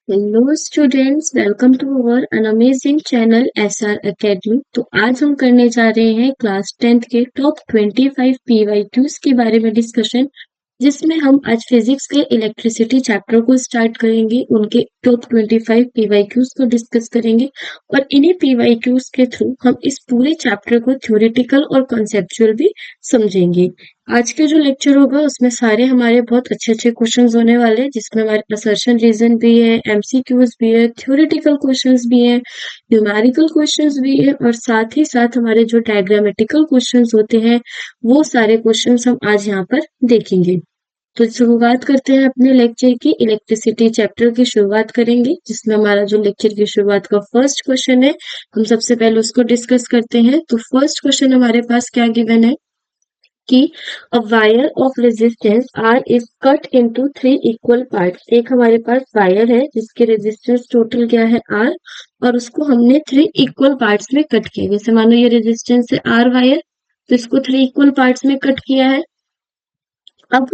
Hello students, welcome to our an amazing channel SR academy. तो आज हम करने जा रहे हैं क्लास 10th के टॉप 25 पीवाईक्यूज के बारे में डिस्कशन, जिसमें हम आज फिजिक्स के इलेक्ट्रिसिटी चैप्टर को स्टार्ट करेंगे। उनके टॉप 25 पीवाईक्यूज को डिस्कस करेंगे और इन्हीं पीवाईक्यूज के थ्रू हम इस पूरे चैप्टर को थ्योरेटिकल और कॉन्सेप्चुअल भी समझेंगे। आज के जो लेक्चर होगा उसमें सारे हमारे बहुत अच्छे अच्छे क्वेश्चंस होने वाले हैं, जिसमें हमारे असर्शन रीजन भी है, एमसीक्यूज भी है, थ्योरेटिकल क्वेश्चंस भी हैं, न्यूमेरिकल क्वेश्चंस भी है और साथ ही साथ हमारे जो डायग्रामेटिकल क्वेश्चंस होते हैं वो सारे क्वेश्चंस हम आज यहाँ पर देखेंगे। तो शुरुआत करते हैं अपने लेक्चर की। इलेक्ट्रिसिटी चैप्टर की शुरुआत करेंगे, जिसमें हमारा जो लेक्चर की शुरुआत का फर्स्ट क्वेश्चन है, हम सबसे पहले उसको डिस्कस करते हैं। तो फर्स्ट क्वेश्चन हमारे पास क्या गिवन है कि a wire of resistance R is cut into 3 equal parts। एक हमारे पास वायर है जिसके रेजिस्टेंस टोटल क्या है R, और उसको हमने 3 इक्वल पार्ट्स में कट किया। जैसे मानो ये रेजिस्टेंस है R वायर, तो इसको 3 इक्वल पार्ट्स में कट किया है। अब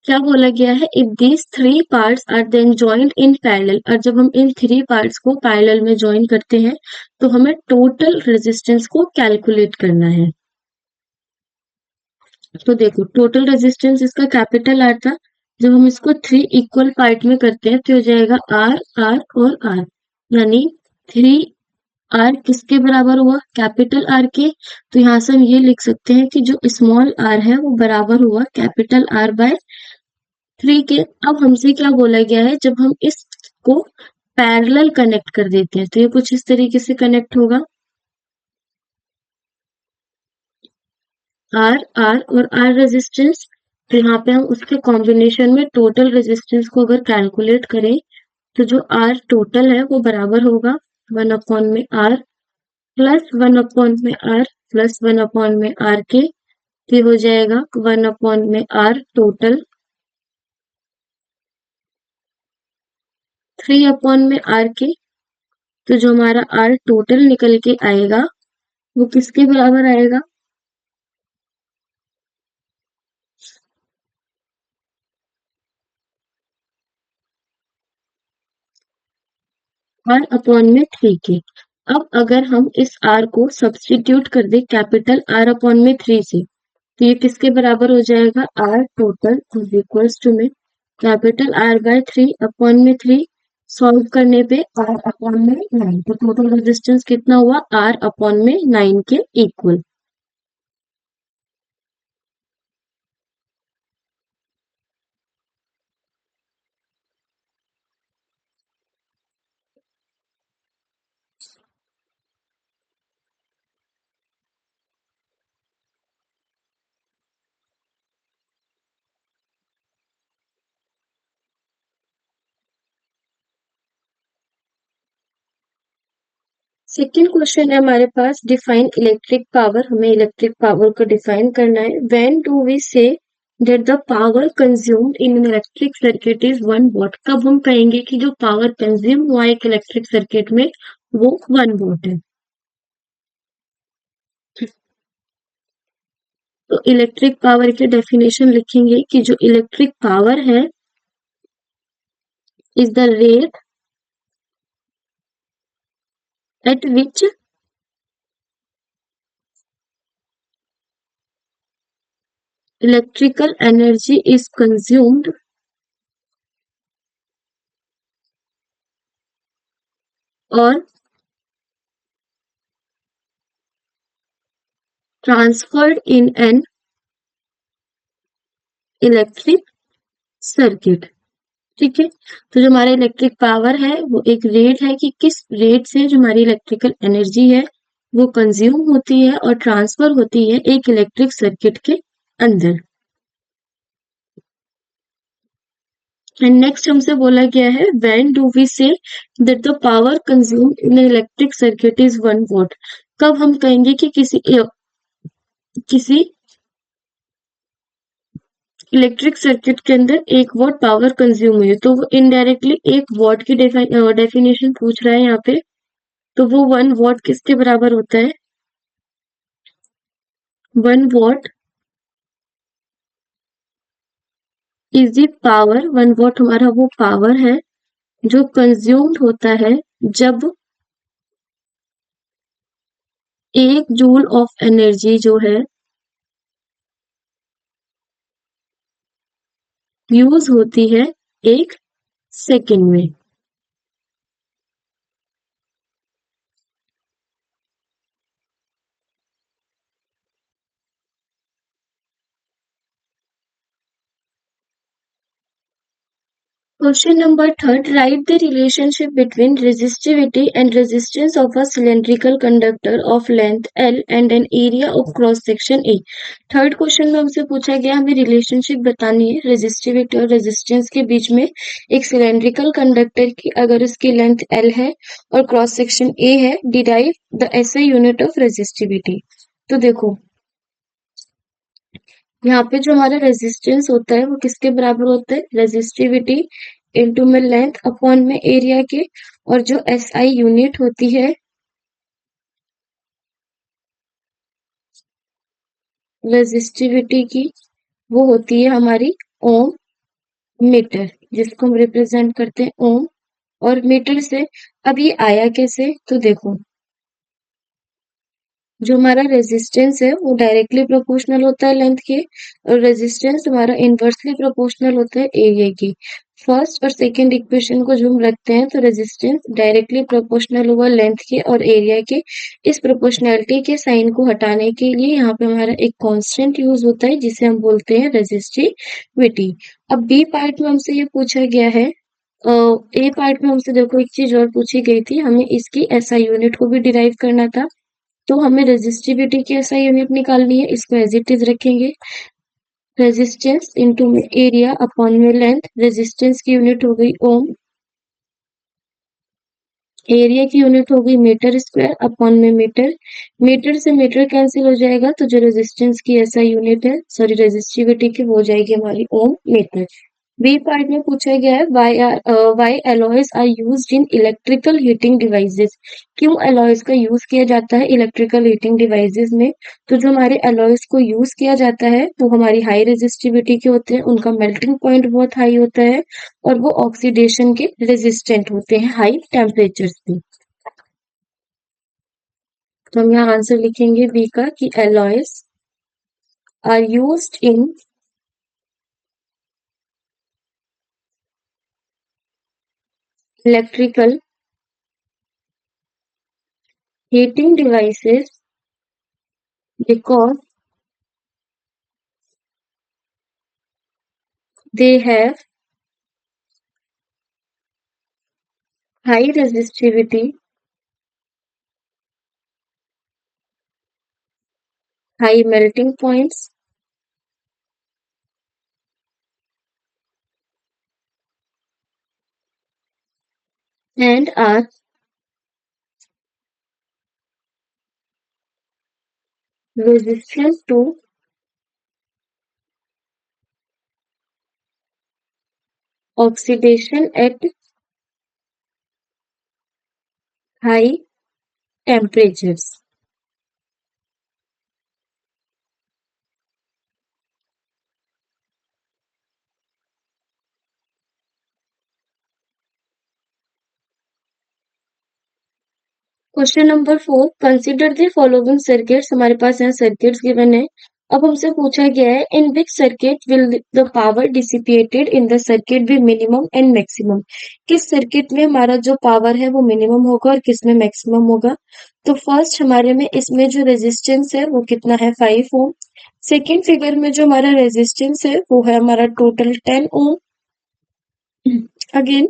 क्या बोला गया है, if these 3 parts are then joined in parallel, और जब हम इन 3 पार्ट्स को पैरेलल में ज्वाइन करते हैं तो हमें टोटल रेजिस्टेंस को कैलकुलेट करना है। तो देखो, टोटल रेजिस्टेंस इसका कैपिटल आर था। जब हम इसको 3 इक्वल पार्ट में करते हैं तो हो जाएगा आर आर और आर, यानी 3 आर किसके बराबर हुआ, कैपिटल आर के। तो यहाँ से हम ये लिख सकते हैं कि जो स्मॉल आर है वो बराबर हुआ कैपिटल आर बाय 3 के। अब हमसे क्या बोला गया है, जब हम इसको पैरेलल कनेक्ट कर देते हैं तो ये कुछ इस तरीके से कनेक्ट होगा, आर आर और आर रेजिस्टेंस। तो यहाँ पे हम उसके कॉम्बिनेशन में टोटल रेजिस्टेंस को अगर कैलकुलेट करें तो जो आर टोटल है वो बराबर होगा 1 अपॉन में आर प्लस 1 अपॉन में आर प्लस 1 अपॉन में आर के। तो ये हो जाएगा 1 अपॉन में आर टोटल 3 अपॉन में आर के। तो जो हमारा आर टोटल निकल के आएगा वो किसके बराबर आएगा, 1/3 के। अब अगर हम इस r को सब्स्टिट्यूट कर दे कैपिटल R/3 से, तो ये किसके बराबर हो जाएगा, r total is equals to में कैपिटल R/3/3। सॉल्व करने पे R/9, तो टोटल रेजिस्टेंस कितना हुआ, R/9 के इक्वल। सेकेंड क्वेश्चन है हमारे पास, डिफाइन इलेक्ट्रिक पावर। हमें इलेक्ट्रिक पावर को डिफाइन करना है। When do we say that the power consumed in an electric circuit is 1 watt. कब हम कहेंगे कि जो पावर कंज्यूम हुआ एक इलेक्ट्रिक सर्किट में वो 1 वॉट है। तो इलेक्ट्रिक पावर की डेफिनेशन लिखेंगे कि जो इलेक्ट्रिक पावर है is the rate at which electrical energy is consumed और transferred in an electric circuit. ठीक है, तो जो हमारा इलेक्ट्रिक पावर है वो एक रेट है कि किस रेट से जो हमारी इलेक्ट्रिकल एनर्जी है वो कंज्यूम होती है और ट्रांसफर होती है एक इलेक्ट्रिक सर्किट के अंदर। एंड नेक्स्ट हमसे बोला गया है, when do we say that the power consumed in electric circuit is 1 watt. कब हम कहेंगे कि किसी इलेक्ट्रिक सर्किट के अंदर 1 वॉट पावर कंज्यूम हुई है, तो वो इनडायरेक्टली 1 वॉट की डेफिनेशन पूछ रहा है यहाँ पे। तो वो 1 वॉट किसके बराबर होता है, 1 what is the power. 1 what हमारा वो पावर है जो कंज्यूम्ड होता है जब 1 जूल ऑफ एनर्जी जो है यूज होती है 1 सेकेंड में। Question number third. Write the relationship between resistivity and resistance of a cylindrical conductor of length L and an area of cross section A. Third question में हमसे पूछा गया हमें रिलेशनशिप बतानी है रेजिस्टिविटी और रेजिस्टेंस के बीच में एक सिलेंड्रिकल कंडक्टर की अगर उसकी लेंथ L है और क्रॉस सेक्शन A है, derive the SI unit of resistivity. तो देखो यहाँ पे जो हमारा रेजिस्टेंस होता है वो किसके बराबर होता है, रेजिस्टिविटी इनटू में लेंथ अपॉन में एरिया के, और जो एसआई यूनिट होती है रेजिस्टिविटी की वो होती है हमारी ओम मीटर, जिसको हम रिप्रेजेंट करते हैं ओम और मीटर से। अब ये आया कैसे, तो देखो जो हमारा रेजिस्टेंस है वो डायरेक्टली प्रोपोर्शनल होता है लेंथ के, और रेजिस्टेंस हमारा इनवर्सली प्रोपोर्शनल होता है एरिया की। फर्स्ट और सेकंड इक्वेशन को जो हम रखते हैं तो रेजिस्टेंस डायरेक्टली प्रोपोर्शनल हुआ लेंथ के और एरिया के। इस प्रोपोर्शनैलिटी के साइन को हटाने के लिए यहाँ पे हमारा एक कांस्टेंट यूज होता है जिसे हम बोलते हैं रेजिस्टिविटी। अब बी पार्ट में हमसे ये पूछा गया है, ए पार्ट में हमसे देखो एक चीज और पूछी गई थी, हमें इसकी एसआई यूनिट को भी डिराइव करना था। तो हमें रेजिस्टिविटी की ऐसा यूनिट निकालनी है, इसको एज इट इज रखेंगे, रेजिस्टेंस इनटू में एरिया अपॉन में लेंथ। रेजिस्टेंस की यूनिट हो गई ओम, एरिया की यूनिट हो गई मीटर स्क्वायर अपॉन में मीटर। मीटर से मीटर कैंसिल हो जाएगा तो जो रेजिस्टेंस की ऐसा यूनिट है, सॉरी रेजिस्टिविटी की, वो हो जाएगी हमारी ओम मीटर। बी पार्ट में पूछा गया है why alloys are used in electrical heating devices. क्यों एलॉयज का यूज किया जाता है इलेक्ट्रिकल हीटिंग डिवाइसेस में। तो जो हमारे एलॉयज को यूज किया जाता है वो हमारी हाई रेजिस्टिविटी के होते हैं, उनका मेल्टिंग पॉइंट बहुत हाई होता है और वो ऑक्सीडेशन के रेजिस्टेंट होते हैं हाई टेम्परेचर पे। तो हम यहाँ आंसर लिखेंगे बी का कि alloys are used in electrical heating devices because they have high resistivity, high melting points, and are resistant to oxidation at high temperatures. Question number 4, consider the following circuits. हमारे पास यहाँ circuits given है। अब हमसे पूछा गया है in which circuit will the power dissipated in the circuit be minimum and maximum. किस circuit में हमारा जो पावर है वो मिनिमम होगा और किस में मैक्सिमम होगा। तो फर्स्ट हमारे में इसमें जो रेजिस्टेंस है वो कितना है, 5 ओम। सेकेंड फिगर में जो हमारा रेजिस्टेंस है वो है हमारा टोटल 10 ओम। अगेन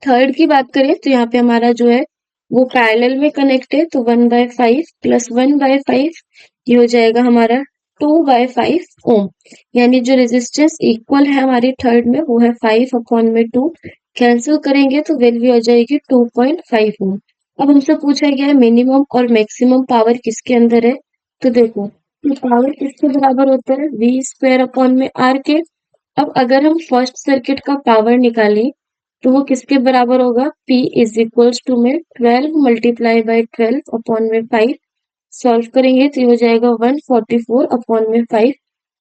थर्ड की बात करें तो यहाँ पे हमारा जो है वो पैरेलल में कनेक्ट है, तो 1/5 प्लस 1/5 ये हो जाएगा हमारा 2/5 ओम। यानी जो रेजिस्टेंस इक्वल है हमारी थर्ड में वो है 5/2। कैंसिल करेंगे तो वैल्यू आ जाएगी 2.5 ओम। अब हमसे पूछा गया है मिनिमम और मैक्सिमम पावर किसके अंदर है। तो देखो पावर किसके बराबर होता है, वी स्क्वायर अपॉन में आर के। अब अगर हम फर्स्ट सर्किट का पावर निकालें तो वो किसके बराबर होगा, P इज इक्वल्स टू में 12 मल्टीप्लाई बाई 12 अपॉन में 5। सॉल्व करेंगे तो ये हो जाएगा 144 अपॉन में 5।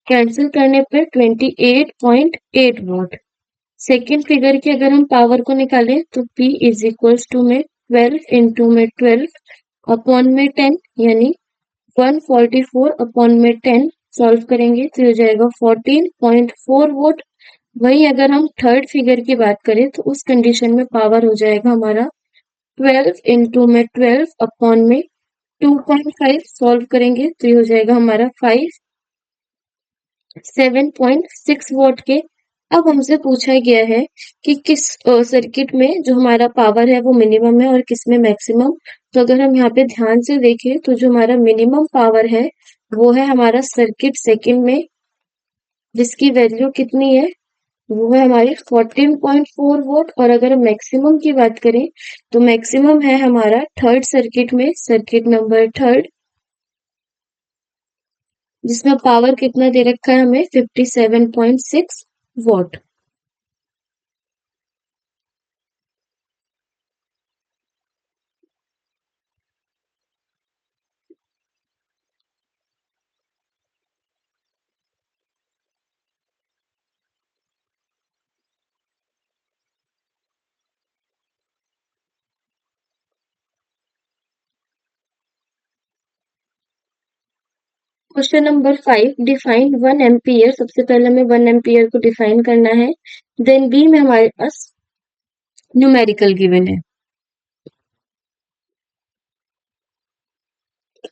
कैंसिल करने पर 28.8 वॉट। सेकेंड फिगर की अगर हम पावर को निकालें तो P इज इक्वल्स टू में 12 इंटू में 12 अपॉन में 10 यानी 144 अपॉन में 10 सॉल्व करेंगे तो हो जाएगा 14.4 वोल्ट। वही अगर हम थर्ड फिगर की बात करें तो उस कंडीशन में पावर हो जाएगा हमारा 12 इंटू में 12 अपॉन में 2.5 सॉल्व करेंगे तो ये हो जाएगा हमारा 7.6 वोल्ट के। अब हमसे पूछा गया है कि किस सर्किट में जो हमारा पावर है वो मिनिमम है और किस में मैक्सिमम। तो अगर हम यहाँ पे ध्यान से देखें तो जो हमारा मिनिमम पावर है वो है हमारा सर्किट सेकंड में, जिसकी वैल्यू कितनी है वो है हमारी 14.4 वोल्ट। और अगर हम मैक्सिमम की बात करें तो मैक्सिमम है हमारा थर्ड सर्किट में, सर्किट नंबर थर्ड, जिसमें पावर कितना दे रखा है हमें 57.6 what. Question number 5, define 1 ampere. सबसे पहले हमें 1 एम्पियर को डिफाइन करना है। देन बी में हमारे पास न्यूमेरिकल गिवन है।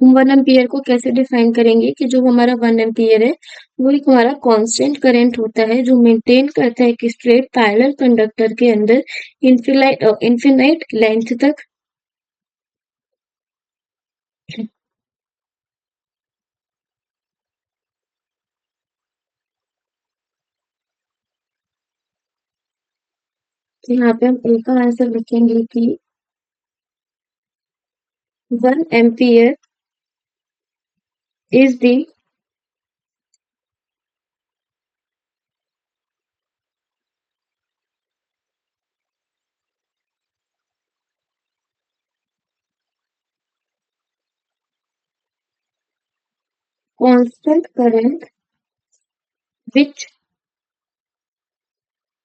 हम 1 एम्पियर को कैसे डिफाइन करेंगे कि जो हमारा 1 एम्पियर है वो एक हमारा कांस्टेंट करंट होता है जो मेंटेन करता है कि स्ट्रेट पैरेलल कंडक्टर के अंदर इनफिनाइट लेंथ तक तो यहाँ पे हम ए का आंसर लिखेंगे कि 1 ampere is the constant current which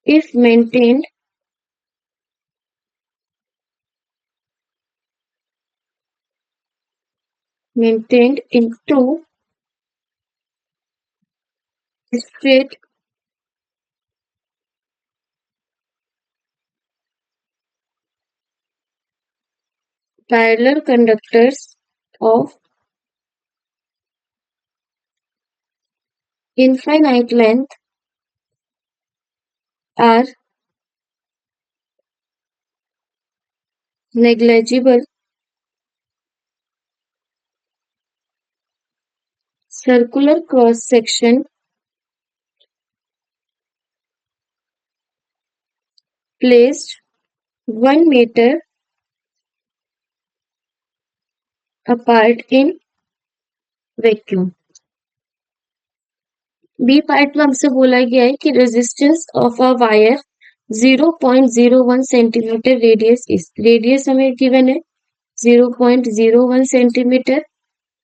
is maintained in two straight parallel conductors of infinite length are negligible circular cross section placed 1 meter apart in vacuum। B part में हमसे बोला गया है कि resistance of a wire 0.01 centimetre radius हमें given है 0.01 centimetre.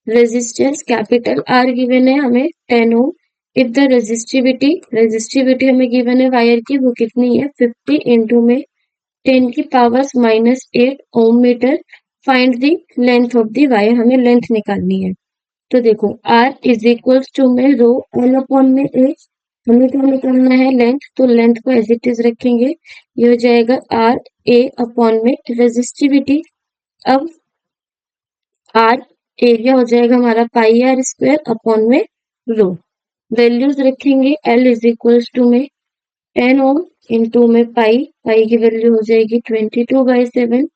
Resistance capital R given है हमें 10 ओम। इफ द रेजिस्टिविटी हमें गिवन है वायर की वो कितनी है 50 इंटू में 10 की power -8 ohm metre. Find the length of the wire, हमें लेंथ निकालनी है। तो देखो R इज इक्वल टू में रो L अपॉन में A, हमें क्या निकालना है लेंथ, तो लेंथ को एज इट इज रखेंगे। ये हो जाएगा R A अपॉन में रेजिस्टिविटी। अब R एरिया हो जाएगा हमारा पाई आर स्क्वायर अपॉन में रो। वैल्यूज रखेंगे L इज इक्वल टू में 10 ओम इंटू में पाई की वैल्यू हो जाएगी 22/7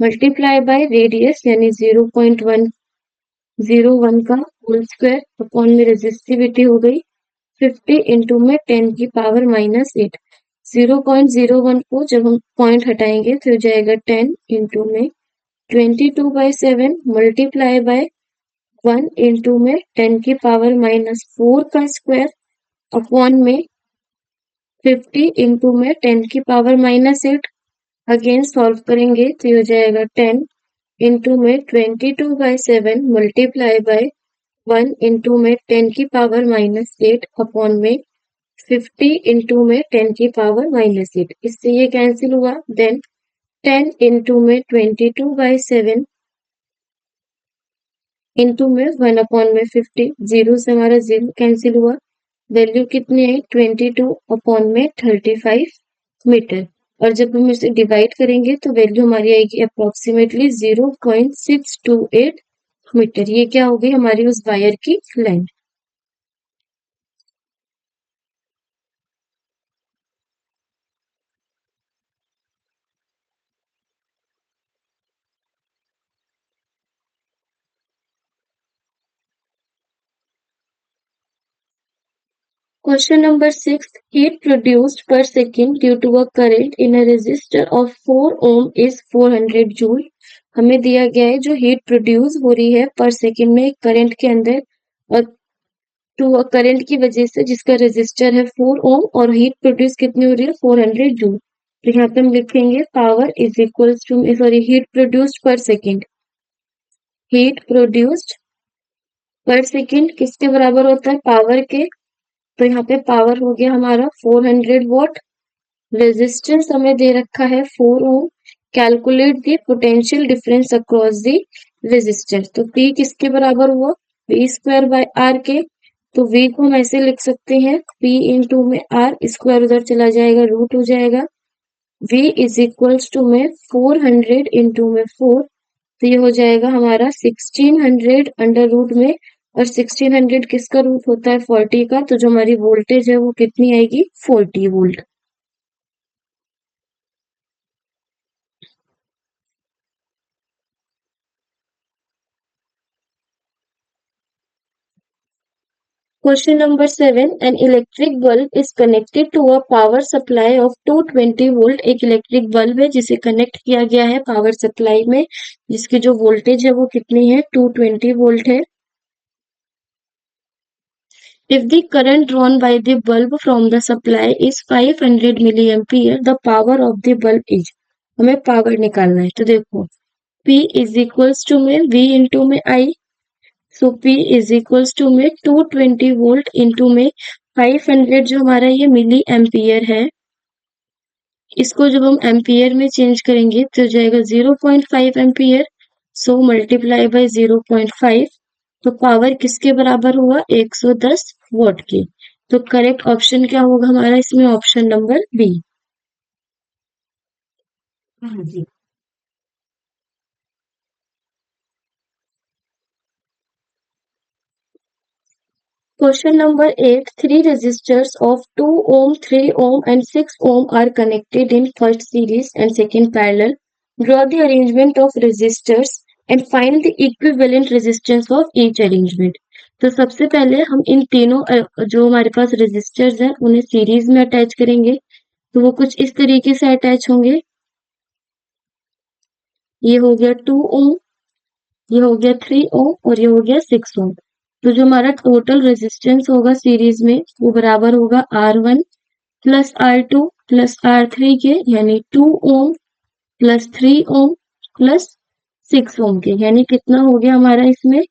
मल्टीप्लाई बाय रेडियस यानी 0.101 का होल स्क्वायर अपॉन में रेजिस्टिविटी हो गई 50 इंटू में 10 की पावर -8। 0.01 को जब हम पॉइंट हटाएंगे तो हो जाएगा 10 इंटू में 22/7 मल्टीप्लाई बाय 1 इंटू में 10 की पावर -4 का स्क्वायर अपॉन में 50 इंटू में 10 की पावर -8। अगेन सॉल्व करेंगे तो ये हो जाएगा 10 इंटू में 22/7 मल्टीप्लाई बाय 1 इंटू में 10 की पावर -8 अपॉन में 50 इंटू में 10 की पावर -8, इससे ये कैंसिल हुआ। देन 10 इंटू में 22/7 इंटू में 1/50, जीरो से हमारा जीरो कैंसिल हुआ। वैल्यू कितनी है 22/35 मीटर। और जब हम इसे डिवाइड करेंगे तो वैल्यू हमारी आएगी अप्रोक्सीमेटली 0.628 मीटर। ये क्या होगी हमारी उस वायर की length. Question number 6. Heat produced per second due to a current in a resistor of 4 ohm is 400 joule. हमें दिया गया है जो हीट प्रोड्यूस हो रही है पर सेकंड में करंट के अंदर और टू करंट की वजह से जिसका रेजिस्टर है 4 ओम और हीट प्रोड्यूस कितनी हो रही है 400 जूल। तो यहाँ पे हम लिखेंगे power is equals to sorry heat produced per second. Heat produced per second किसके बराबर होता है पावर के। तो यहाँ पे पावर हो गया हमारा 400 वॉट। रेजिस्टेंस हमें दे रखा है 4 ohm. Calculate the potential difference across the resistor. तो P किसके बराबर हुआ V स्क्वायर बाय R के। तो V को हम ऐसे लिख सकते हैं P इंटू में R स्क्वायर उधर चला जाएगा रूट हो जाएगा। V इज इक्वल्स टू में 400 इंटू में 4। तो ये हो जाएगा हमारा 1600 अंडर रूट में। और 1600 किसका रूट होता है 40 का। तो जो हमारी वोल्टेज है वो कितनी आएगी 40 volt. Question number 7. An electric bulb is connected to a power supply of 220 volt. एक इलेक्ट्रिक बल्ब है जिसे कनेक्ट किया गया है पावर सप्लाई में जिसकी जो वोल्टेज है वो कितनी है 220 वोल्ट है। If the current drawn by the bulb from the supply is 500 milliampere, the power of the bulb is। हमें पावर निकालना है। तो देखो P is equals to में V इंटू में I। So P is equals to में 220 volt into में 500 जो हमारा ये मिली एम्पियर है। इसको जब हम एम्पियर में चेंज करेंगे तो जाएगा 0.5 एम्पियर। So multiply by 0.5। तो पावर किसके बराबर हुआ 110 वोल्ट की। तो करेक्ट ऑप्शन क्या होगा हमारा इसमें ऑप्शन नंबर बी। हाँ जी। Question number 8. Three resistors of 2 ohm, 3 ohm and 6 ohm are connected in first series and second parallel. Draw the arrangement of resistors and find the equivalent resistance of each arrangement. तो सबसे पहले हम इन तीनों जो हमारे पास resistors हैं उन्हें series में अटैच करेंगे। तो वो कुछ इस तरीके से अटैच होंगे। ये हो गया 2 ओम, ये हो गया 3 ओम और ये हो गया 6 ओम। तो जो हमारा टोटल रेजिस्टेंस होगा सीरीज में वो बराबर होगा R1 plus R2 plus R3 के यानी 2 ओम प्लस 3 ओम प्लस 6 ओम के। यानी कितना हो गया हमारा इसमें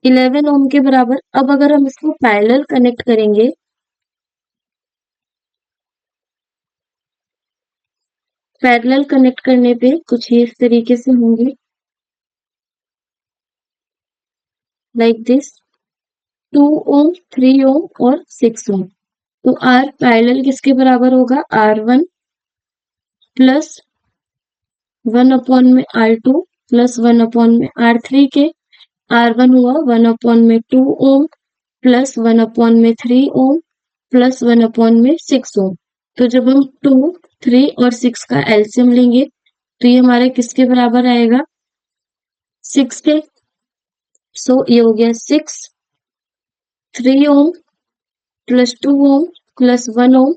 11 ओम के बराबर। अब अगर हम इसको पैरेलल कनेक्ट करेंगे पैरेलल कनेक्ट करने पे कुछ ये इस तरीके से होंगे लाइक दिस 2 ओम 3 ओम और 6 ओम। तो आर पैरेलल किसके बराबर होगा R1 प्लस 1 में R2 प्लस 1 में R3 के। R1 हुआ 1/2 ओम प्लस 1/3 ओम प्लस 1/6 ओम। तो जब हम 2, 3 और 6 का एलसीएम लेंगे तो ये हमारे किसके बराबर आएगा 6 के। सो ये हो गया 6, 3 ओम प्लस 2 ओम प्लस 1 ओम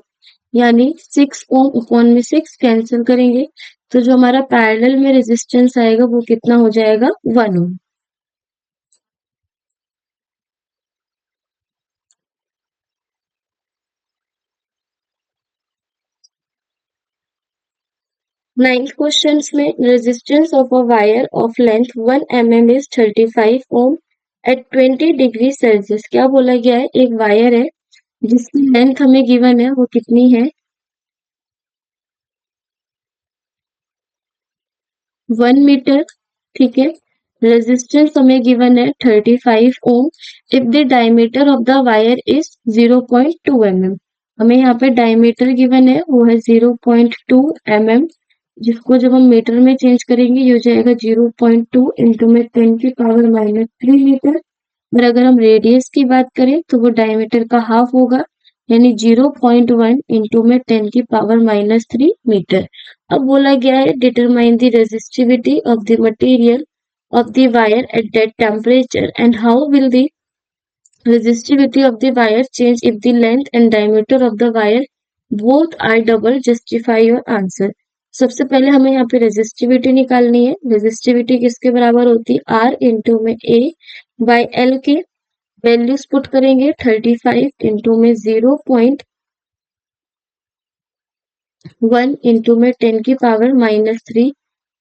यानी 6 ओम अपॉन में 6 कैंसिल करेंगे तो जो हमारा पैरेलल में रेजिस्टेंस आएगा वो कितना हो जाएगा 1 ओम। Ninth questions में resistance of a wire of length 1 mm is 35 ohm at 20 degree Celsius. क्या बोला गया है, एक वायर है जिसकी लेंथ हमें गिवन है, वो कितनी है, 1 मीटर। ठीक है। रेजिस्टेंस हमें गिवन है 35 ohm. If the diameter of the wire is 0.2 mm। हमें यहाँ पे डायमीटर गिवन है, वो है 0.2 mm, जिसको जब हम मीटर में चेंज करेंगे ये हो जाएगा 0.2 इंटू में 10⁻³ मीटर। और अगर हम रेडियस की बात करें तो वो डायमीटर का हाफ होगा, यानी 0.1 इंटू में 10⁻³ मीटर। अब बोला गया है determine the resistivity of the material of the wire at that temperature and how will the resistivity of the wire change if the length and diameter of the wire both are double। justify your answer। सबसे पहले हमें यहाँ पे resistivity निकालनी है। Resistivity किसके बराबर होती है, आर इंटू में ए बाय एल के वैल्यूज पुट करेंगे। 35 इंटू में 0.1 इंटू में 10⁻³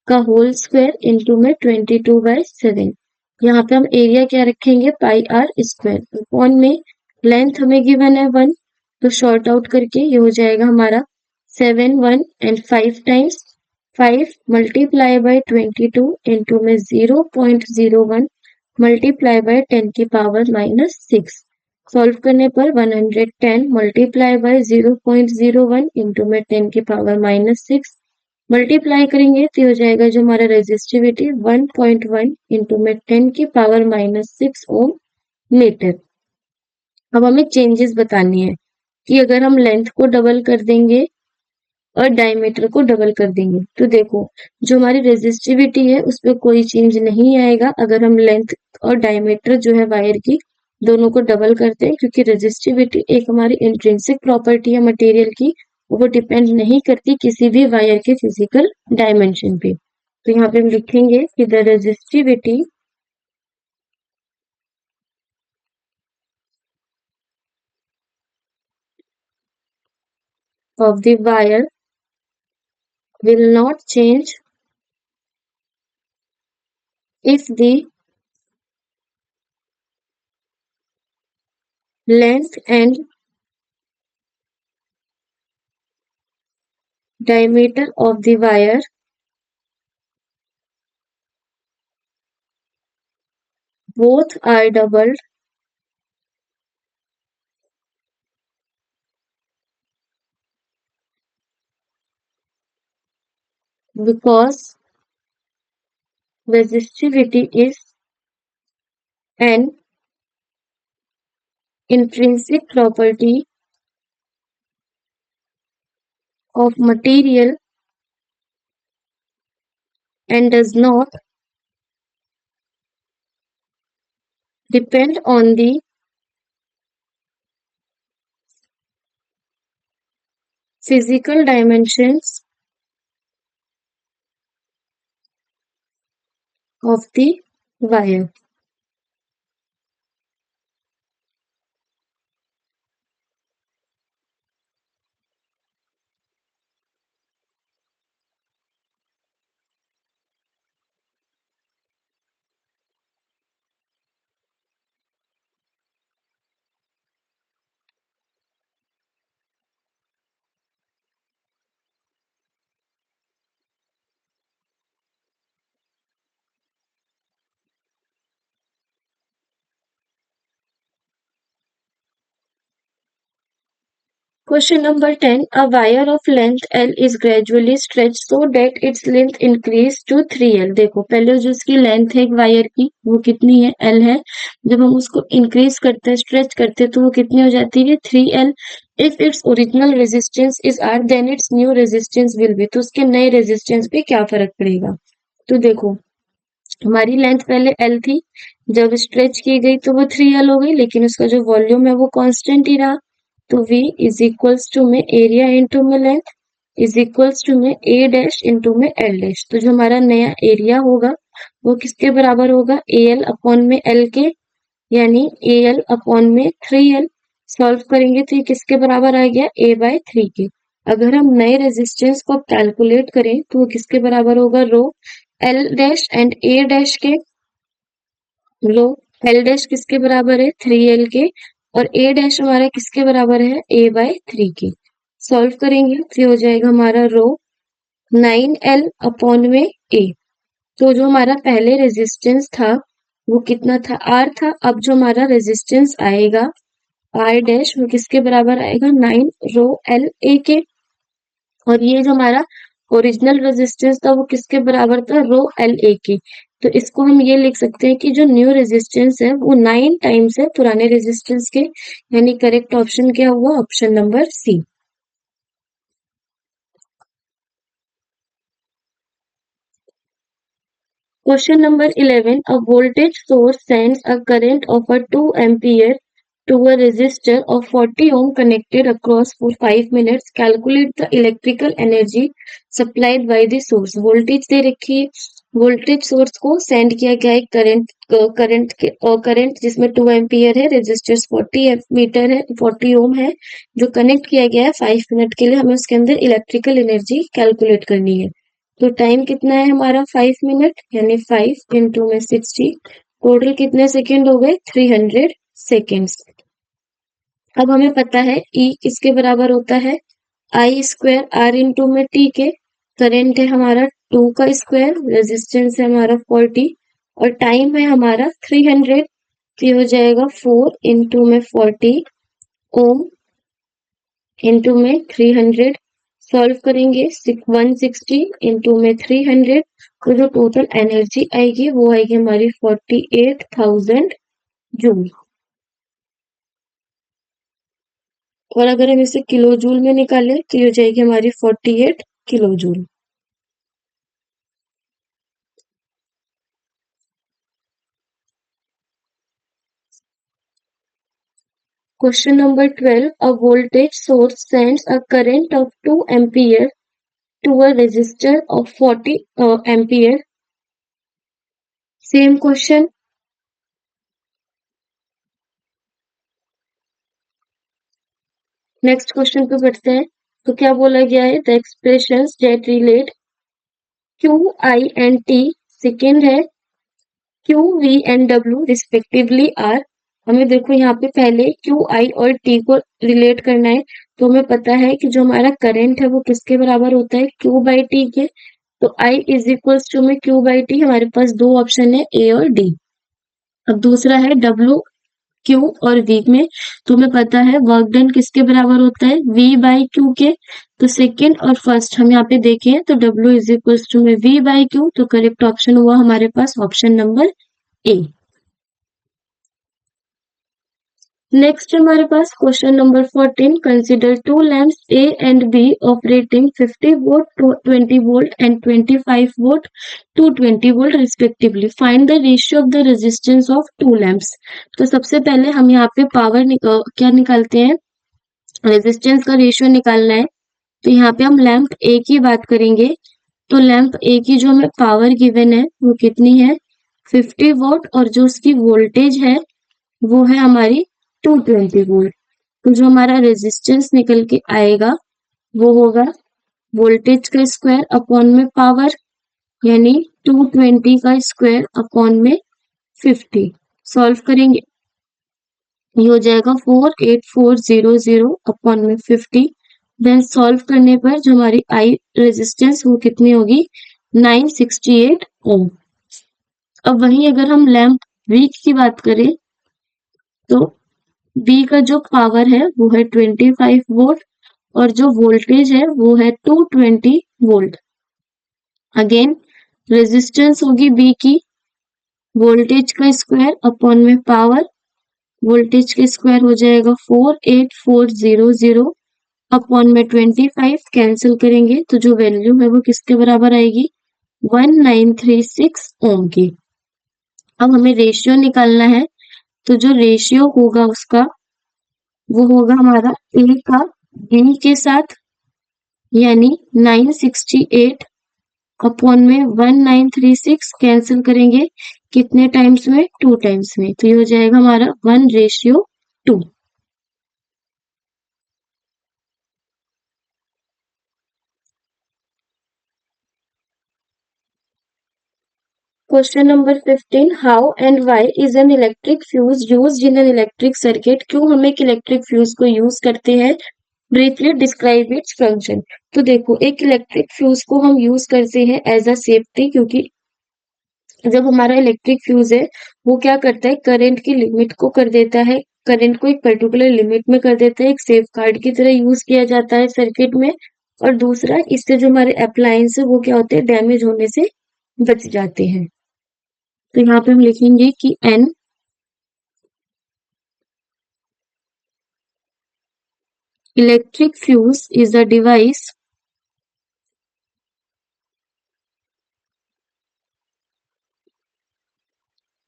का होल स्क्वायर इंटू में 22/7। यहाँ पे हम एरिया क्या रखेंगे, पाई आर स्क्वायर। अपॉन में लेंथ हमें गिवन है 1, तो शॉर्ट आउट करके ये हो जाएगा हमारा 7 1 and 5 times 5 multiply by 22 into में 0.01 मल्टीप्लाई बाय 10⁻⁻6। सॉल्व करने पर 110 मल्टीप्लाई बाय 0.01 इंटू में 10⁻⁻6 मल्टीप्लाई करेंगे तो ये हो जाएगा जो हमारा रेजिस्टिविटी 1.1 इंटू में 10⁻⁻6 ओम मीटर। अब हमें चेंजेस बतानी है कि अगर हम लेंथ को डबल कर देंगे और डायमीटर को डबल कर देंगे तो देखो जो हमारी रेजिस्टिविटी है उस पर कोई चेंज नहीं आएगा अगर हम लेंथ और डायमीटर जो है वायर की दोनों को डबल करते हैं, क्योंकि रेजिस्टिविटी एक हमारी इंट्रिंसिक प्रॉपर्टी है मटेरियल की, वो डिपेंड नहीं करती किसी भी वायर के फिजिकल डायमेंशन पे। तो यहाँ पे हम लिखेंगे कि the resistivity of the wire will not change if the length and diameter of the wire both are doubled because resistivity is an intrinsic property of material and does not depend on the physical dimensions of the wire। Question number 10. A wire of length L is gradually stretched so that its length increase to 3L। देखो पहले जो उसकी length है एक wire की वो कितनी है, L है। जब हम उसको इंक्रीज करते हैं, स्ट्रेच करते हैं, तो वो कितनी हो जाती है, 3L। If its original resistance is R then its new resistance will be. तो उसके नए रेजिस्टेंस पे क्या फर्क पड़ेगा। तो देखो हमारी लेंथ पहले L थी, जब स्ट्रेच की गई तो वो 3L हो गई, लेकिन उसका जो वॉल्यूम है वो कांस्टेंट ही रहा। तो V इज इक्वल्स टू में एरिया इंटू में लेंथ इज इक्वल्स टू में A डैश इंटू में L डैश। तो जो हमारा नया एरिया होगा वो किसके बराबर होगा, AL अपॉन में L के, यानी AL अपॉन में 3L। सॉल्व करेंगे तो ये किसके बराबर आ गया, A/3 के। अगर हम नए रेजिस्टेंस को कैलकुलेट करें तो वो किसके बराबर होगा, rho L dash and A dash के। रो एल डैश किसके बराबर है 3L के, और ए डैश हमारा किसके बराबर है A/3 के। सॉल्व करेंगे तो ये हो जाएगा हमारा रो 9L अपॉन में A। तो जो हमारा पहले रेजिस्टेंस था वो कितना था R था। अब जो हमारा रेजिस्टेंस आएगा R डैश वो किसके बराबर आएगा 9 रो L A के। और ये जो हमारा ओरिजिनल रेजिस्टेंस था वो किसके बराबर था रो एल ए के। तो इसको हम ये लिख सकते हैं कि जो न्यू रेजिस्टेंस है वो 9 टाइम्स है पुराने रेजिस्टेंस के, यानी करेक्ट ऑप्शन क्या हुआ option number C. Question number 11. A voltage source sends a current of a 2 ampere to a resistor of 40 ohm connected across for 5 minutes. Calculate the electrical energy supplied by the source. Voltage दे रखी है, voltage source को send किया गया है current जिसमें 2 ampere है, resistors 40 metre है, 40 ओम है, जो कनेक्ट किया गया है 5 मिनट के लिए। हमें उसके अंदर इलेक्ट्रिकल एनर्जी कैलकुलेट करनी है। तो टाइम कितना है हमारा 5 मिनट, यानी 5 × 60, टोटल कितने सेकेंड हो गए 300 सेकेंड्स। अब हमें पता है E किसके बराबर होता है I² R में T के। करंट है हमारा 2 का स्क्वायर, रेजिस्टेंस है हमारा 40, और टाइम है हमारा 300। तो ये हो जाएगा 4 × 40 ओम इंटू में 300। सॉल्व करेंगे 160 इंटू में 300, तो जो टोटल एनर्जी आएगी वो आएगी हमारी 48,000 जूल। और अगर हम इसे किलो जूल में निकालें तो ये हो जाएगी हमारी 48 kilo joule. Question number 12. A voltage source sends a current of 2 ampere to a resistor of 40 ampere. Same question. Next question पे बढ़ते हैं। तो क्या बोला गया है the expressions that relate Q I and T second है Q V and W respectively are. हमें देखो यहाँ पे पहले क्यू आई और टी को रिलेट करना है। तो हमें पता है कि जो हमारा करंट है वो किसके बराबर होता है क्यू बाई टी के। तो आई इज इक्वल टू में क्यू बाई टी, हमारे पास दो ऑप्शन है ए और डी। अब दूसरा है डब्ल्यू क्यू और वी में। तो हमें पता है वर्क डन किसके बराबर होता है वी बाई क्यू के। तो सेकेंड और फर्स्ट हम यहाँ पे देखें तो डब्ल्यू इज इक्वल टू में वी बाई क्यू। तो करेक्ट ऑप्शन हुआ हमारे पास ऑप्शन नंबर ए। नेक्स्ट हमारे पास question number 14। Consider two lamps A and B operating 50 volt 20 volt and 25 volt 220 volt respectively. Find the ratio of the resistance of two lamps. तो सबसे पहले हम यहाँ पे क्या निकालते हैं रेजिस्टेंस का रेशियो निकालना है। तो यहाँ पे हम लैंप ए की बात करेंगे। तो लैंप ए की जो हमें पावर गिवन है वो कितनी है 50 वोल्ट, और जो उसकी वोल्टेज है वो है हमारी 220 वोल्ट। तो जो हमारा रेजिस्टेंस निकल के आएगा वो होगा वोल्टेज का स्क्वायर अपॉन में पावर, यानी 220 का स्क्वायर अपॉन में 50। सॉल्व करेंगे ये हो जाएगा 48400 अपॉन में 50। देन सॉल्व करने पर जो हमारी आई रेजिस्टेंस वो कितनी होगी 968 ओम। अब वहीं अगर हम लैंप वी की बात करें तो वी का जो पावर है वो है 25 वोल्ट, और जो वोल्टेज है वो है 220 वोल्ट। अगेन रेजिस्टेंस होगी बी की वोल्टेज का स्क्वायर अपॉन में पावर, वोल्टेज का स्क्वायर हो जाएगा 48400 अपॉन में 25 कैंसिल करेंगे तो जो वैल्यू है वो किसके बराबर आएगी 1936 ओम की। अब हमें रेशियो निकालना है। तो जो रेशियो होगा उसका वो होगा हमारा ए का बी के साथ, यानी 968 अपॉन में 1936 कैंसिल करेंगे कितने टाइम्स में 2 टाइम्स में। तो ये हो जाएगा हमारा 1:2। Question number 15, how and why is an electric fuse used in an electric circuit? क्यों हम एक इलेक्ट्रिक फ्यूज को यूज करते हैं? Briefly describe its function. तो देखो, एक इलेक्ट्रिक फ्यूज को हम यूज करते हैं एज अ सेफ्टी, क्योंकि जब हमारा इलेक्ट्रिक फ्यूज है वो क्या करता है, करंट की लिमिट को कर देता है, करंट को एक पर्टिकुलर लिमिट में कर देता है, एक सेफ गार्ड की तरह यूज किया जाता है सर्किट में। और दूसरा, इससे जो हमारे अप्लायंस है वो क्या होते हैं, डैमेज होने से बच जाते हैं। तो यहाँ पे हम लिखेंगे कि an electric fuse is a device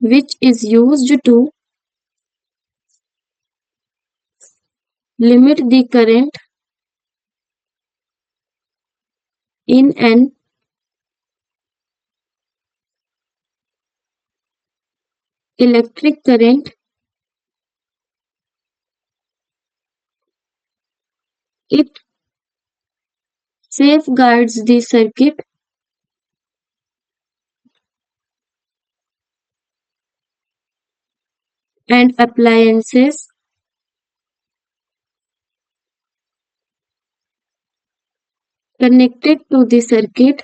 which is used to limit the current in an electric current. It safeguards the circuit and appliances connected to the circuit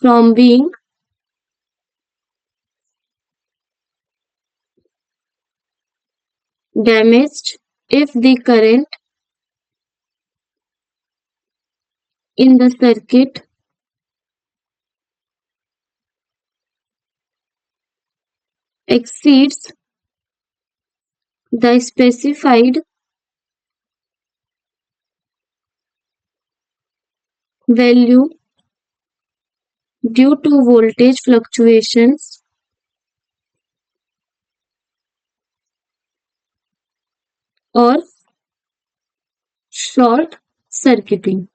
from being damaged if the current in the circuit exceeds the specified value due to voltage fluctuations or short circuiting.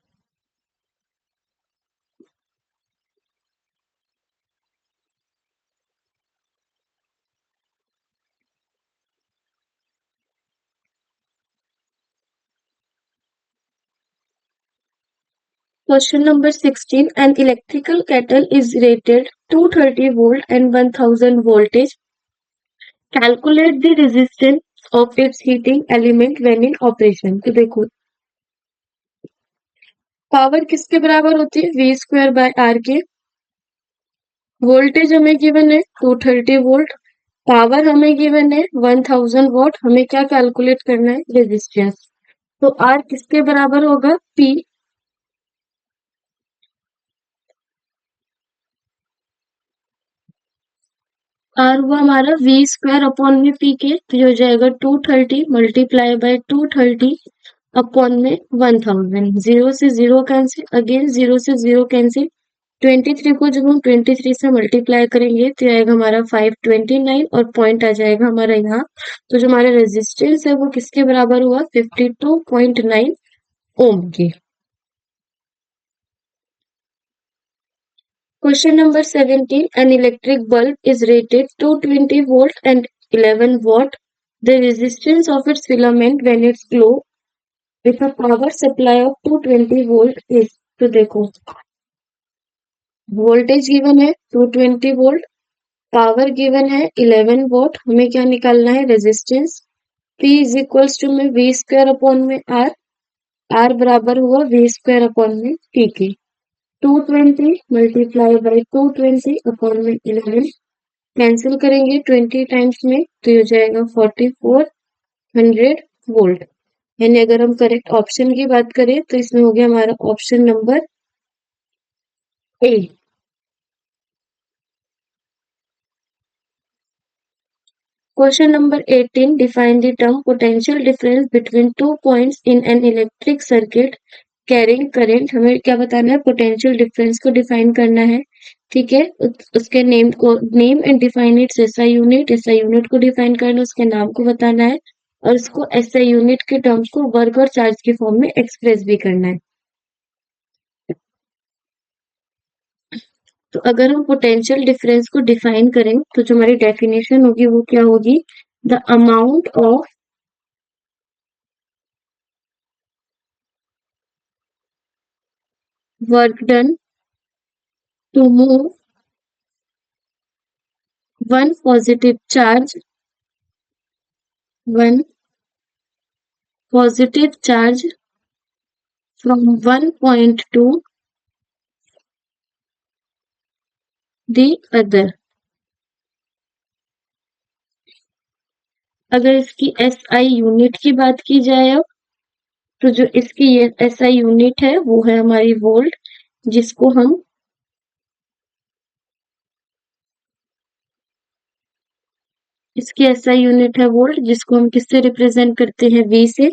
Question number 16. An electrical kettle is rated 230 volt and 1000 voltage. Calculate the resistance of its heating element when in operation. तो देखो, power किसके बराबर होती है, we square by are के। Voltage हमें given है 230 volt, power हमें गिवन है 1000 वॉट। हमें क्या कैलकुलेट करना है, रेजिस्टेंस। तो आर किसके बराबर होगा, पी। आर हुआ हमारा वी स्क्वायर अपॉन में पी के, तो ये हो जाएगा 230 मल्टीप्लाई बाय 230 अपॉन में 1000। जीरो से जीरो कैंसिल, अगेन जीरो से जीरो कैंसिल। 23 को जब हम 23 से मल्टीप्लाई करेंगे तो आएगा हमारा 529 और पॉइंट आ जाएगा हमारा यहाँ। तो जो हमारा रेजिस्टेंस है वो किसके बराबर हुआ, 52.9 ओम के। Question number 17. An electric bulb is rated 220 volt and 11 watt. The resistance of its filament when it's glow with a power supply of 220 volt is, तो देखो, वोल्टेज गिवन है 220 वोल्ट, पावर गिवन है 11 वोल्ट, हमें क्या निकालना है, resistance. P is equals to में V square upon में आर, आर बराबर हुआ वी स्क्वायर अपॉन में पी के। 220 मल्टीप्लाई बाई 220 अपॉन में 11, कैंसिल करेंगे 20 टाइम्स में तो ये हो जाएगा 4400 वोल्ट। यानी अगर हम करेक्ट ऑप्शन की बात करें तो इसमें हो गया हमारा option number A. Question number 18. Define the term potential difference between 2 points in an electric circuit carrying current. हमें क्या बताना है, पोटेंशियल डिफरेंस को डिफाइन करना है। ठीक है, उसके नेम को, name and define it's SI unit, SI unit को डिफाइन करना, उसके नाम को बताना है और उसको एसआई यूनिट के टर्म्स को वर्क और चार्ज के फॉर्म में एक्सप्रेस भी करना है। तो अगर हम पोटेंशियल डिफरेंस को डिफाइन करें तो जो हमारी डेफिनेशन होगी वो क्या होगी, the amount of work done to move one one positive charge from one point to the other. अगर इसकी SI यूनिट की बात की जाए अब, तो जो इसकी ये SI यूनिट है वो है हमारी वोल्ट, जिसको हम इसकी SI यूनिट है वोल्ट, जिसको हम किससे रिप्रेजेंट करते हैं, V से।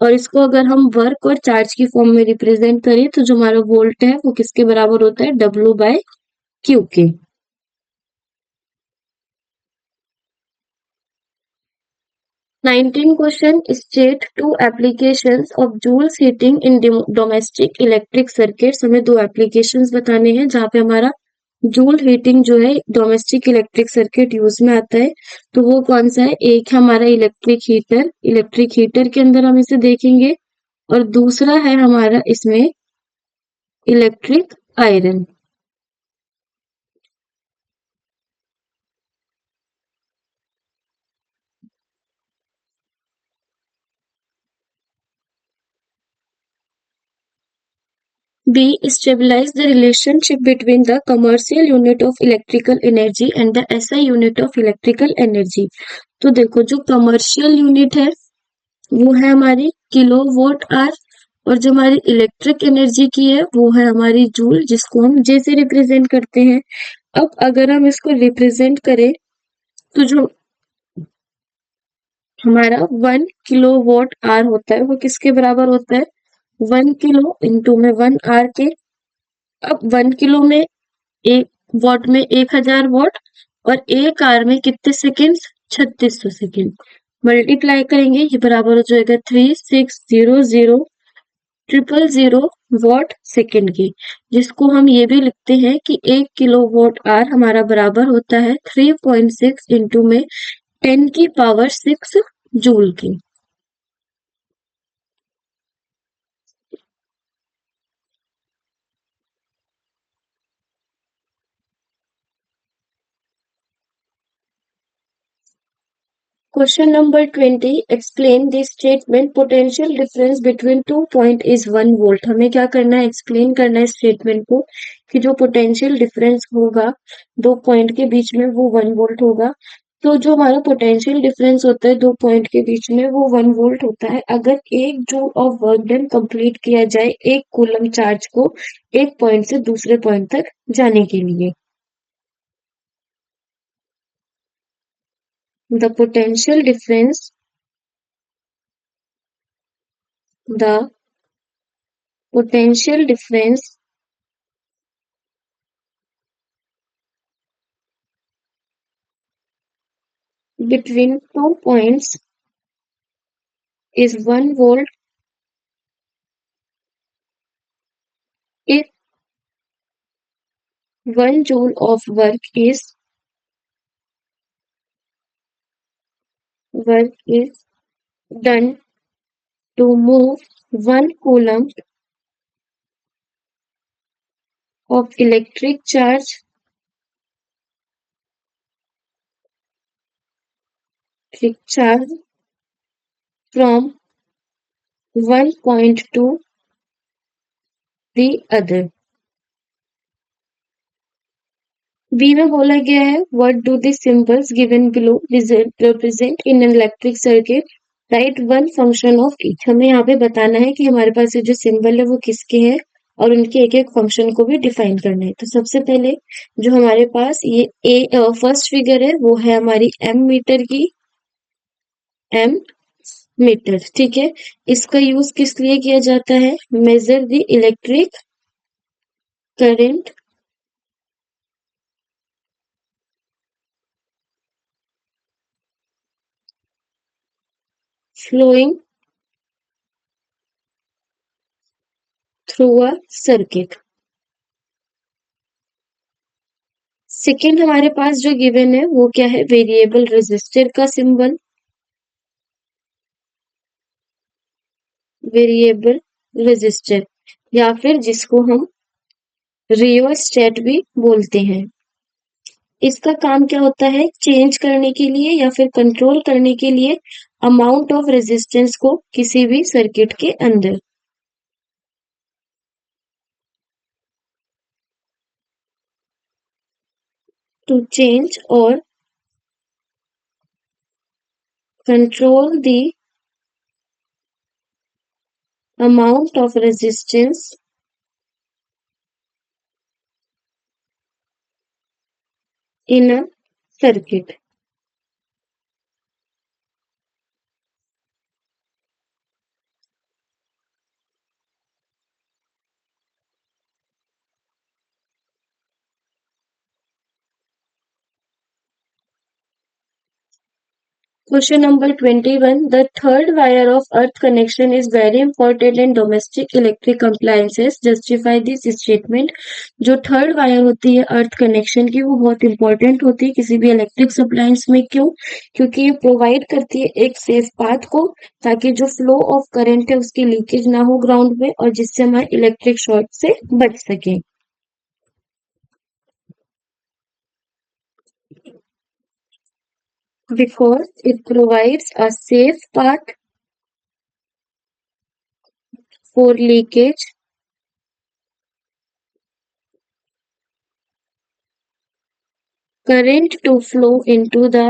और इसको अगर हम वर्क और चार्ज की फॉर्म में रिप्रेजेंट करें तो जो हमारा वोल्ट है वो किसके बराबर होता है, W/Q के। 19 question, state two applications of Joule's heating in domestic electric circuits. हमें दो एप्लीकेशंस बताने हैं जहाँ पे हमारा जूल हीटिंग जो है डोमेस्टिक इलेक्ट्रिक सर्किट यूज में आता है। तो वो कौन सा है, एक है हमारा इलेक्ट्रिक हीटर के अंदर हम इसे देखेंगे, और दूसरा है हमारा इसमें electric iron. B. Stabilize the relationship between the commercial unit of electrical energy and the SI unit of electrical energy। तो देखो, जो कमर्शियल यूनिट है वो है हमारी किलोवाट आवर, और जो हमारी इलेक्ट्रिक एनर्जी की है वो है हमारी जूल, जिसको हम जे से रिप्रेजेंट करते हैं। अब अगर हम इसको रिप्रेजेंट करें तो जो हमारा 1 किलोवाट आवर होता है वो किसके बराबर होता है, 1 किलो इंटू में 1 आवर के। अब 1 किलो में एक वॉट में 1000 वॉट, और एक आवर में कितने सेकेंड, 3600 सेकेंड। मल्टीप्लाई करेंगे, ये बराबर हो जाएगा 3600,000 की, जिसको हम ये भी लिखते हैं कि 1 किलोवाट आवर हमारा बराबर होता है 3.6 इंटू में 10 की पावर 6 जूल की। Question number 20, explain the statement potential difference between 2 point is 1 volt. हमें क्या करना है, एक्सप्लेन करना है स्टेटमेंट को कि जो पोटेंशियल डिफरेंस होगा 2 पॉइंट के बीच में वो 1 वोल्ट होगा। तो जो हमारा पोटेंशियल डिफरेंस होता है 2 पॉइंट के बीच में वो 1 वोल्ट होता है अगर 1 joule of work done complete किया जाए 1 कूलम चार्ज को एक पॉइंट से दूसरे पॉइंट तक जाने के लिए। The potential difference the potential difference between 2 points is 1 volt if 1 joule of work is done to move 1 coulomb of electric charge from one point to the other। B में बोला गया है what do the symbols given below represent in an electric circuit, write one function of each. हमें यहाँ पे बताना है कि हमारे पास ये जो सिंबल है वो किसके हैं और उनके एक एक फंक्शन को भी डिफाइन करना है। तो सबसे पहले जो हमारे पास ये फर्स्ट फिगर है वो है हमारी एम मीटर की, एम मीटर, ठीक है। इसका यूज किस लिए किया जाता है, measure the electric current flowing through a circuit। Second हमारे पास जो गिवन है वो क्या है, वेरिएबल रेजिस्टर का सिंबल, वेरिएबल रेजिस्टर, या फिर जिसको हम रियोस्टेट भी बोलते हैं। इसका काम क्या होता है? चेंज करने के लिए या फिर कंट्रोल करने के लिए अमाउंट ऑफ रेजिस्टेंस को किसी भी सर्किट के अंदर। टू चेंज और control the amount of resistance in a circuit. Question number 21. The third wire of earth connection is very important in domestic electric appliances. Justify this statement. जो third wire होती है अर्थ connection की वो बहुत important होती है किसी भी इलेक्ट्रिक अप्लायंस में। क्यों? क्योंकि ये प्रोवाइड करती है एक सेफ पाथ को, ताकि जो फ्लो ऑफ करंट है उसकी लीकेज ना हो ग्राउंड में, और जिससे हमारे इलेक्ट्रिक शॉर्ट से बच सके। Because it provides a safe path for leakage, current to flow into the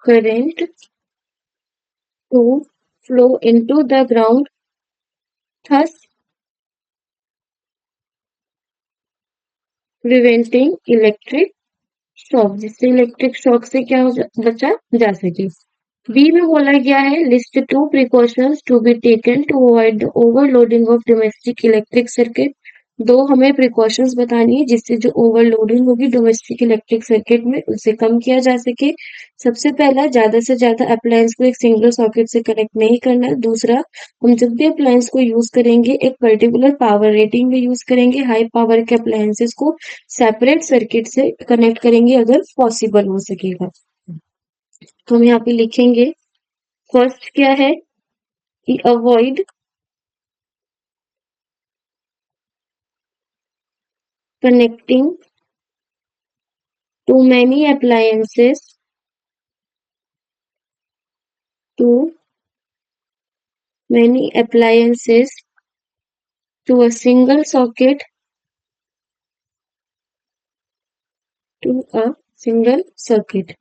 current to flow into the ground, thus preventing electric shock, जिससे इलेक्ट्रिक शॉक से क्या बचा जा सके। बी में बोला गया है list two precautions to be taken to avoid the overloading of domestic electric circuit. दो हमें प्रिकॉशंस बतानी है जिससे जो ओवरलोडिंग होगी डोमेस्टिक इलेक्ट्रिक सर्किट में उसे कम किया जा सके। सबसे पहला, ज्यादा से ज्यादा अप्लायंस को एक सिंगल सॉकेट से कनेक्ट नहीं करना। दूसरा, हम जब भी अप्लायंस को यूज करेंगे एक पर्टिकुलर पावर रेटिंग में यूज करेंगे। हाई पावर के अप्लायंसेस को सेपरेट सर्किट से कनेक्ट करेंगे अगर पॉसिबल हो सकेगा। तो हम यहाँ पे लिखेंगे फर्स्ट क्या है कि avoid connecting too many appliances to many appliances to a single socket to a single circuit.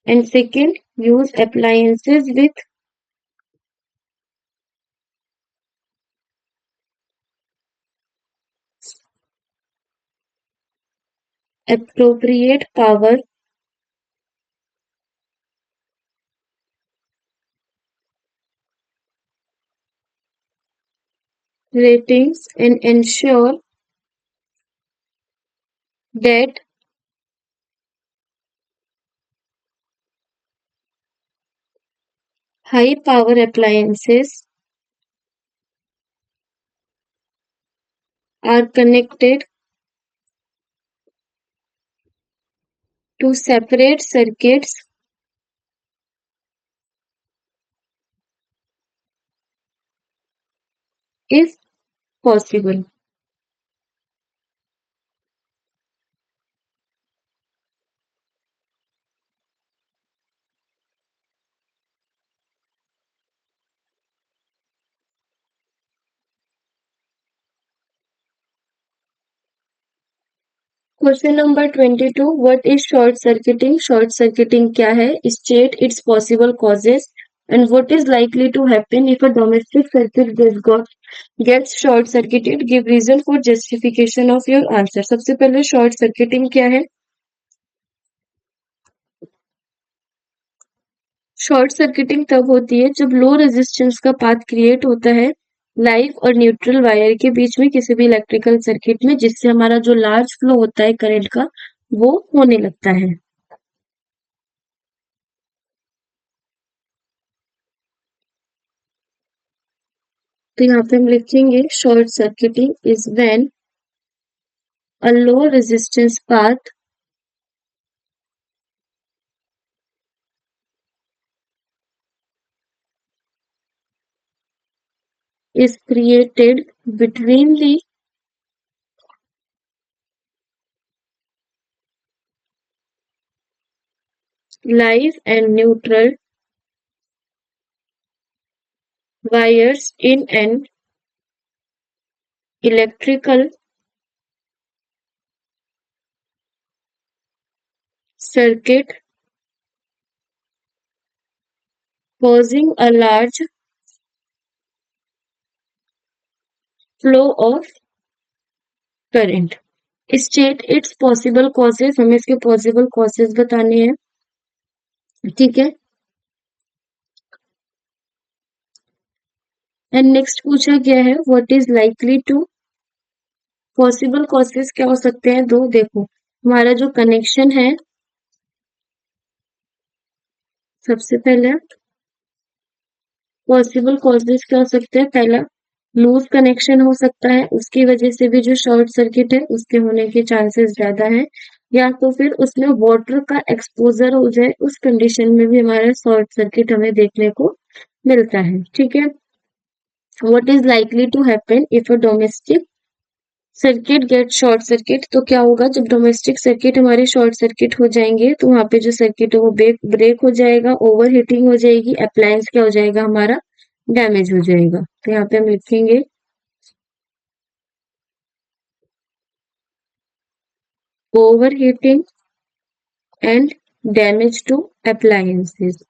And second, use appliances with appropriate power ratings and ensure that high power appliances are connected to separate circuits if possible. Question number 22. What is short circuiting? Short circuiting क्या है? State its possible causes and what is likely to happen if a domestic circuit gets short circuited. Give reason for justification of your answer. सबसे पहले short circuiting क्या है? Short circuiting तब होती है जब लो रेजिस्टेंस का पाथ क्रिएट होता है लाइव और न्यूट्रल वायर के बीच में किसी भी इलेक्ट्रिकल सर्किट में, जिससे हमारा जो लार्ज फ्लो होता है करंट का वो होने लगता है। तो यहाँ पे हम लिखेंगे short circuiting is when a low resistance path is created between the live and neutral wires in an electrical circuit, causing a large flow of current. State its possible causes, हमें इसके possible causes बताने हैं, ठीक है। And next पूछा गया है what is likely to, possible causes क्या हो सकते हैं, दो देखो। हमारा जो कनेक्शन है, सबसे पहले पॉसिबल कॉजेस क्या हो सकते हैं, पहला लूज कनेक्शन हो सकता है, उसकी वजह से भी जो शॉर्ट सर्किट है उसके होने के चांसेस ज्यादा है, या तो फिर उसमें वाटर का एक्सपोजर हो जाए, उस कंडीशन में भी हमारा शॉर्ट सर्किट हमें देखने को मिलता है, ठीक है। What is likely to happen if a domestic circuit get short circuit, तो क्या होगा जब डोमेस्टिक सर्किट हमारे शॉर्ट सर्किट हो जाएंगे, तो वहां पे जो सर्किट है वो ब्रेक हो जाएगा, ओवर हीटिंग हो जाएगी, अप्लायंस क्या हो जाएगा हमारा, डैमेज हो जाएगा। तो यहाँ पे हम लिखेंगे overheating and damage to appliances.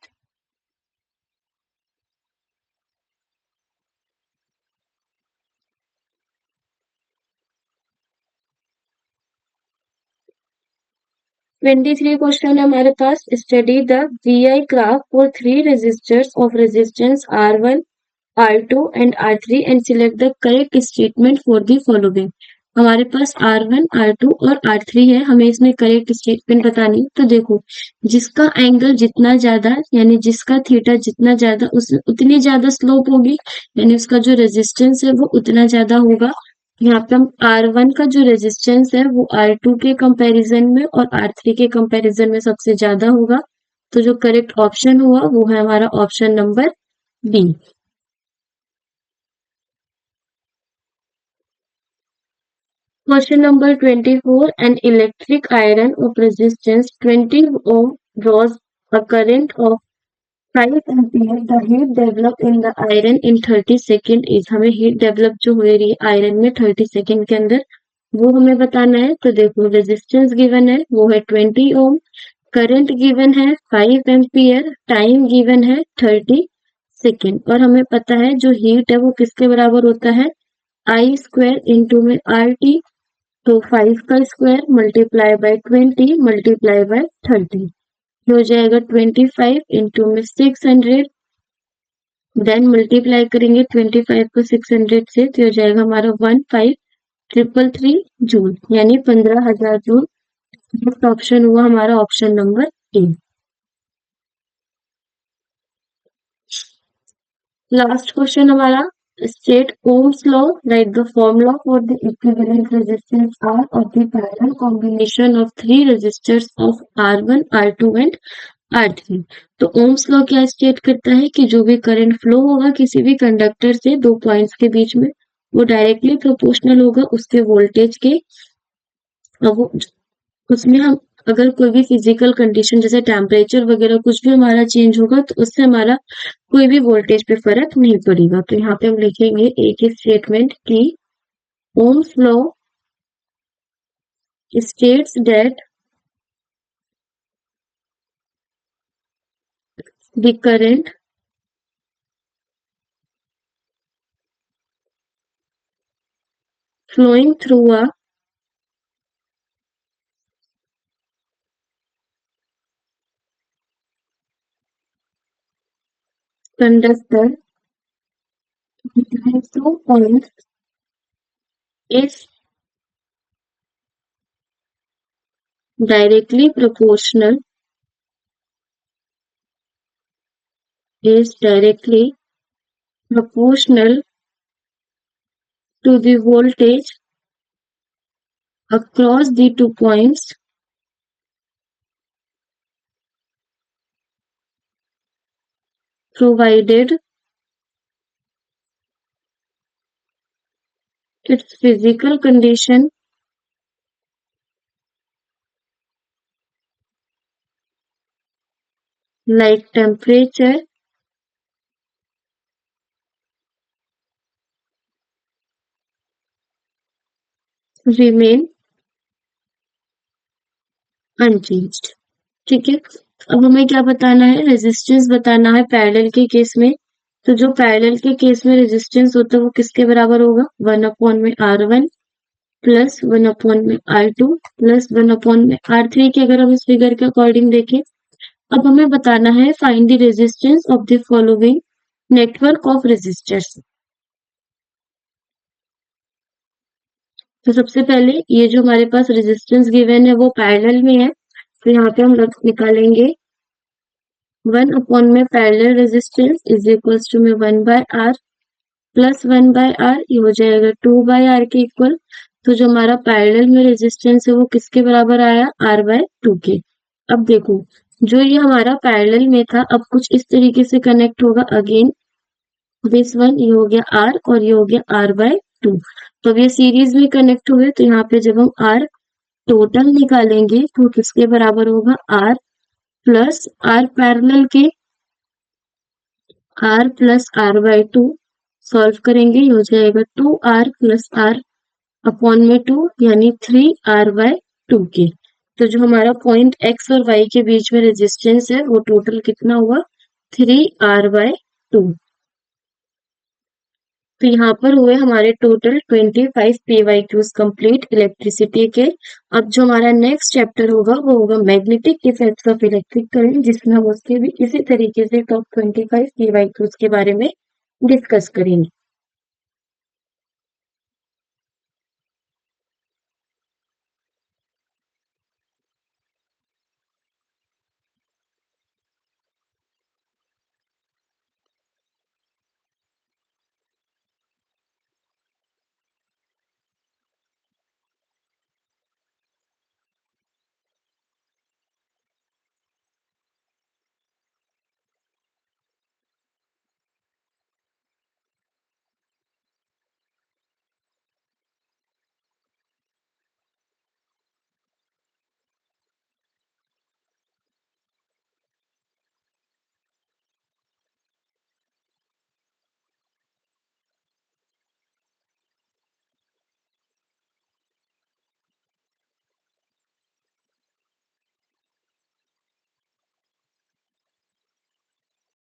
23 question है हमारे पास। Study the VI graph for three resistors of resistance R1, R2 and R3 and select the correct statement for the following. हमारे पास R1, R2 और R3 है, हमें इसमें correct statement बतानी है। तो देखो, जिसका एंगल जितना ज्यादा यानी जिसका थीटा जितना ज्यादा उस उतनी ज्यादा स्लोप होगी, यानी उसका जो रेजिस्टेंस है वो उतना ज्यादा होगा। यहाँ पे हम R1 का जो रेजिस्टेंस है वो R2 के कंपैरिजन में और R3 के कंपैरिजन में सबसे ज्यादा होगा। तो जो करेक्ट ऑप्शन हुआ वो है हमारा option number B. Question number 24. An electric iron of resistance 20 ohm draws a current of 5 ampere. The heat developed in the iron in 30 second is, हमें हीट डेवलप जो हो रही है आयरन में 30 सेकेंड के अंदर वो हमें बताना है। तो देखो, रेजिस्टेंस गिवन है वो है 20 ओम, करंट गिवन है 5 एम्पियर, टाइम गिवन है 30 सेकेंड, और हमें पता है जो हीट है वो किसके बराबर होता है, आई स्क्वायर इंटू में आर टी। तो 5 का square multiply by 20 multiply by 30 हो जाएगा 25 इंटू में 600, देन मल्टीप्लाई करेंगे 25 को 600 से, तो हो जाएगा हमारा 15,333 जूल, यानी 15,000 जूल। नेक्स्ट ऑप्शन हुआ हमारा option number A. Last question हमारा, state Ohm's law, write the formula for the equivalent resistance R of the parallel combination of three resistors of R1, R2 and R3। तो Ohm's law क्या state करता है कि जो भी current flow होगा किसी भी कंडक्टर से दो पॉइंट्स के बीच में, वो डायरेक्टली प्रोपोर्शनल होगा उसके वोल्टेज के। अब वो उसमें हम अगर कोई भी फिजिकल कंडीशन जैसे टेम्परेचर वगैरह कुछ भी हमारा चेंज होगा तो उससे हमारा कोई भी वोल्टेज पे फर्क नहीं पड़ेगा। तो यहाँ पे हम लिखेंगे एक ही स्टेटमेंट की Ohm's law states that the current flowing through a conductor between two points is directly proportional is directly proportional to the voltage across the 2 points provided its physical condition like temperature, remain unchanged। ठीक है, अब हमें क्या बताना है, resistance बताना है parallel के केस में। तो जो पैरेलल के केस में रेजिस्टेंस होता है वो किसके बराबर होगा, 1/R1 plus 1/R2 plus 1/R3 के, अगर हम इस फिगर के अकॉर्डिंग देखें। अब हमें बताना है find the resistance of the following network of resistors. तो सबसे पहले ये जो हमारे पास रेजिस्टेंस गिवन है वो पैरेलल में है, तो यहाँ पे हम निकालेंगे 1 में parallel resistance is equals to में 1/R प्लस 1/R, ये हो जाएगा 2/R के इक्वल। तो जो हमारा पैरेलल में रेजिस्टेंस है वो किसके बराबर आया, R/2 के। अब देखो, जो ये हमारा पैरेलल में था अब कुछ इस तरीके से कनेक्ट होगा, अगेन दिस वन, ये हो गया R और ये हो गया R/2। तो अब ये सीरीज में कनेक्ट हुए, तो यहाँ पे जब हम R टोटल निकालेंगे तो किसके बराबर होगा, R प्लस R पैरेलल के, R प्लस R/2 सॉल्व करेंगे, ये हो जाएगा 2R प्लस R अपॉन में 2 यानी 3R/2 के। तो जो हमारा पॉइंट X और Y के बीच में रेजिस्टेंस है वो टोटल कितना हुआ, 3R/2। तो यहाँ पर हुए हमारे टोटल 25 PYQs कंप्लीट इलेक्ट्रिसिटी के। अब जो हमारा नेक्स्ट चैप्टर होगा वो होगा magnetic effects of electric current, जिसमें हम उसके भी इसी तरीके से टॉप 25 PYQs के बारे में डिस्कस करेंगे।